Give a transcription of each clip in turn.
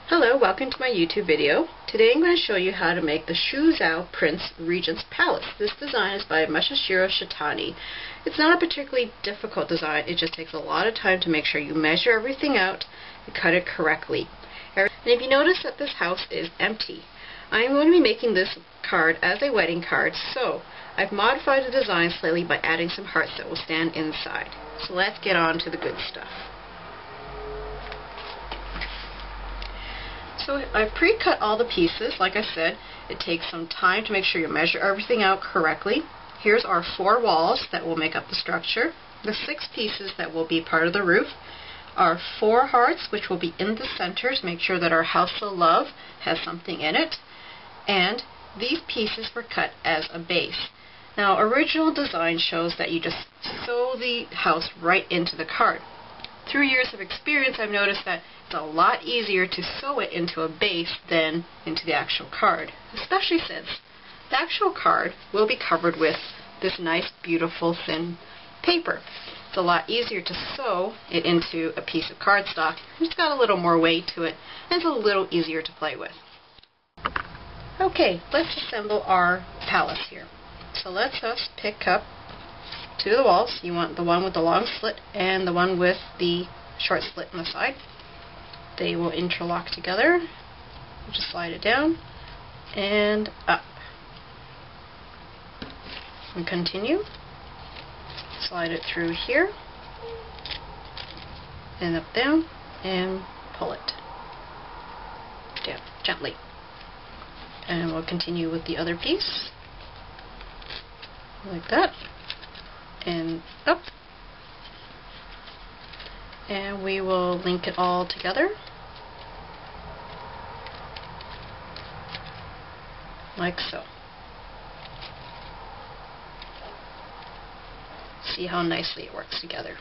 Hello, welcome to my YouTube video. Today I'm going to show you how to make the Suzhou Prince Regent's Palace. This design is by Mashario Chatani. It's not a particularly difficult design, it just takes a lot of time to make sure you measure everything out and cut it correctly. And if you notice that this house is empty, I'm going to be making this card as a wedding card, so I've modified the design slightly by adding some hearts that will stand inside. So let's get on to the good stuff. So I've pre-cut all the pieces. Like I said, it takes some time to make sure you measure everything out correctly. Here's our 4 walls that will make up the structure, the 6 pieces that will be part of the roof, our 4 hearts which will be in the center to make sure that our house of love has something in it, and these pieces were cut as a base. Now, original design shows that you just sew the house right into the card. Through years of experience, I've noticed that it's a lot easier to sew it into a base than into the actual card, especially since the actual card will be covered with this nice, beautiful, thin paper. It's a lot easier to sew it into a piece of cardstock. It's got a little more weight to it, and it's a little easier to play with. Okay, let's assemble our palace here. So let's just pick up 2 of the walls. You want the one with the long slit and the one with the short slit on the side. They will interlock together. You just slide it down and up. And continue. Slide it through here and up, down, and pull it down gently. And we'll continue with the other piece like that. And up, and we will link it all together like so. See how nicely it works together.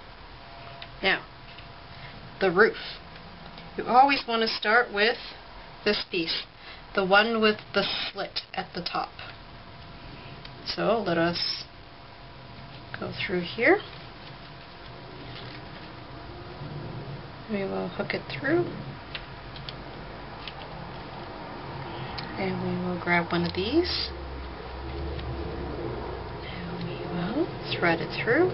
Now, the roof. You always want to start with this piece, the one with the slit at the top. So let us go through here. We will hook it through, and we will grab one of these, and we will thread it through.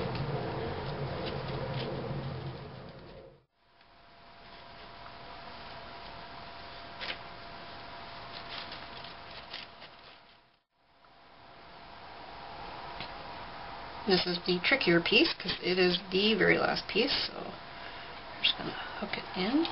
This is the trickier piece because it is the very last piece, so I'm just going to hook it in.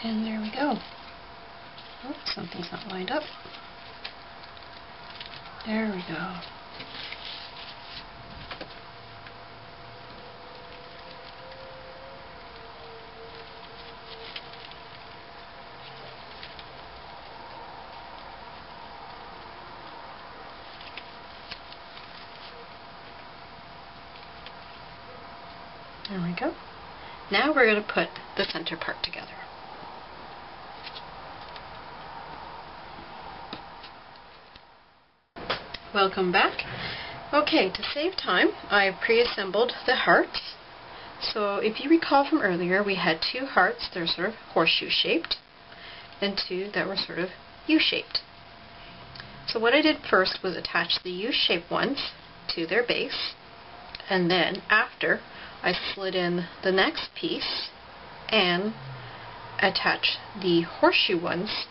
And there we go. Oh, something's not lined up. There we go. There we go. Now we're going to put the center part together. Welcome back. Okay, to save time, I've pre-assembled the hearts. So if you recall from earlier, we had 2 hearts that are sort of horseshoe shaped and 2 that were sort of U-shaped. So what I did first was attach the U-shaped ones to their base, and then after I slid in the next piece and attach the horseshoe ones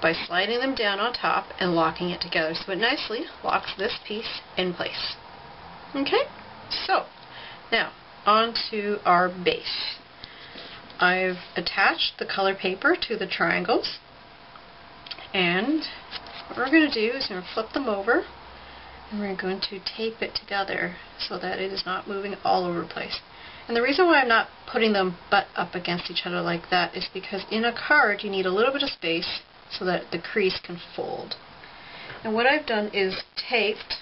by sliding them down on top and locking it together, so it nicely locks this piece in place. Okay, so now onto our base. I've attached the color paper to the triangles, and what we're going to do is we're going to flip them over, and we're going to tape it together so that it is not moving all over the place. And the reason why I'm not putting them butt up against each other like that is because in a card you need a little bit of space so that the crease can fold. And what I've done is taped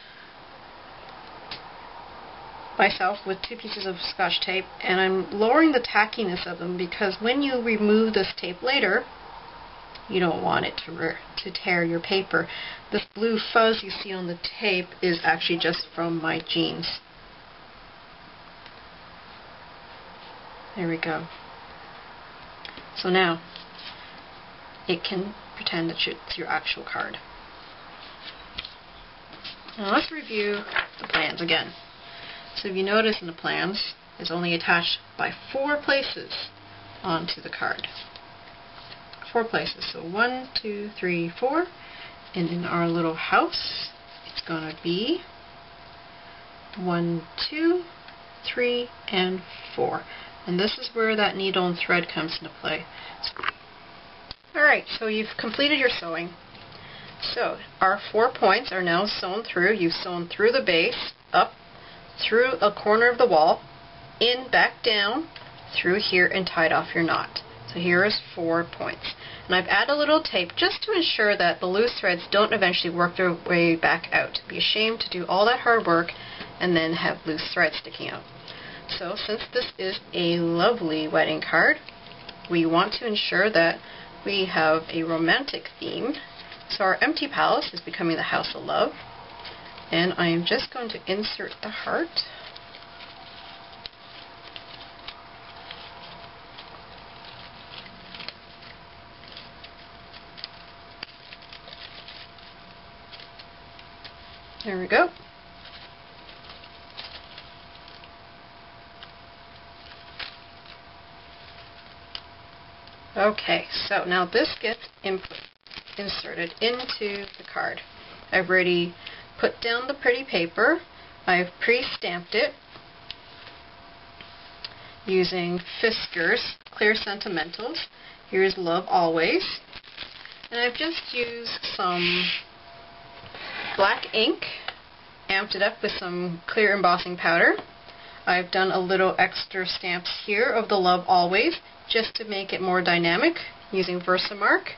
myself with 2 pieces of Scotch tape, and I'm lowering the tackiness of them because when you remove this tape later, you don't want it to tear your paper. This blue fuzz you see on the tape is actually just from my jeans. There we go. So now it can pretend that it's your actual card. Now let's review the plans again. So if you notice in the plans, it's only attached by 4 places onto the card. 4 places. So 1, 2, 3, 4. And in our little house, it's going to be 1, 2, 3, and 4. And this is where that needle and thread comes into play. Alright, so you've completed your sewing. So our 4 points are now sewn through. You've sewn through the base, up, through a corner of the wall, in, back down, through here, and tied off your knot. So here is 4 points. And I've added a little tape just to ensure that the loose threads don't eventually work their way back out. It'd be a shame to do all that hard work and then have loose threads sticking out. So since this is a lovely wedding card, we want to ensure that we have a romantic theme. So our empty palace is becoming the house of love. And I am just going to insert the heart. There we go. Okay, so now this gets inserted into the card. I've already put down the pretty paper. I've pre-stamped it using Fisker's Clear Sentimentals. Here's Love Always. And I've just used some black ink, amped it up with some clear embossing powder. I've done a little extra stamps here of the Love Always just to make it more dynamic using Versamark,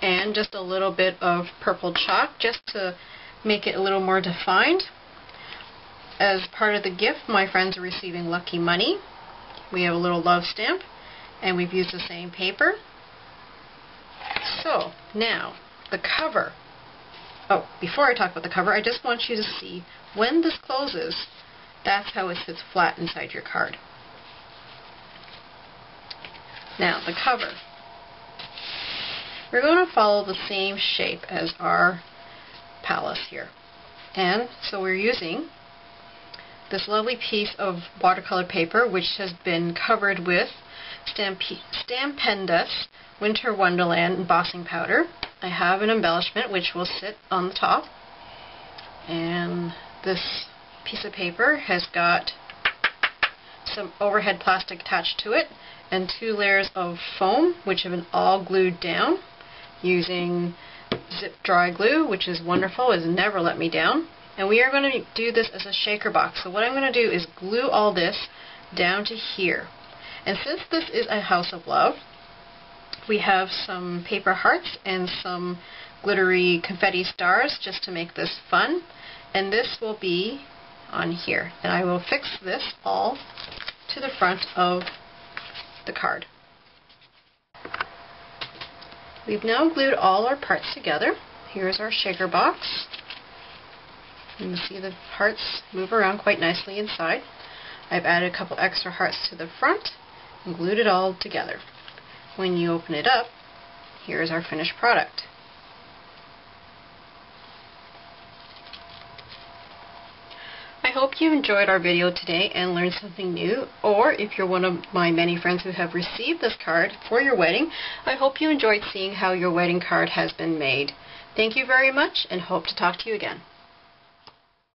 and just a little bit of purple chalk just to make it a little more defined. As part of the gift, my friends are receiving lucky money. We have a little love stamp, and we've used the same paper. So now the cover. Oh, before I talk about the cover, I just want you to see when this closes, that's how it sits flat inside your card. Now the cover. We're going to follow the same shape as our palace here. And so we're using this lovely piece of watercolor paper which has been covered with Stampendous Winter Wonderland embossing powder. I have an embellishment which will sit on the top, and this piece of paper has got some overhead plastic attached to it and 2 layers of foam which have been all glued down using zip dry glue, which is wonderful, has never let me down. And we are going to do this as a shaker box. So what I'm going to do is glue all this down to here. And since this is a house of love, we have some paper hearts and some glittery confetti stars just to make this fun. And this will be on here. And I will fix this all to the front of the card. We've now glued all our parts together. Here's our shaker box. You can see the hearts move around quite nicely inside. I've added a couple extra hearts to the front and glued it all together. When you open it up, here's our finished product. I hope you enjoyed our video today and learned something new, or if you're one of my many friends who have received this card for your wedding, I hope you enjoyed seeing how your wedding card has been made. Thank you very much and hope to talk to you again.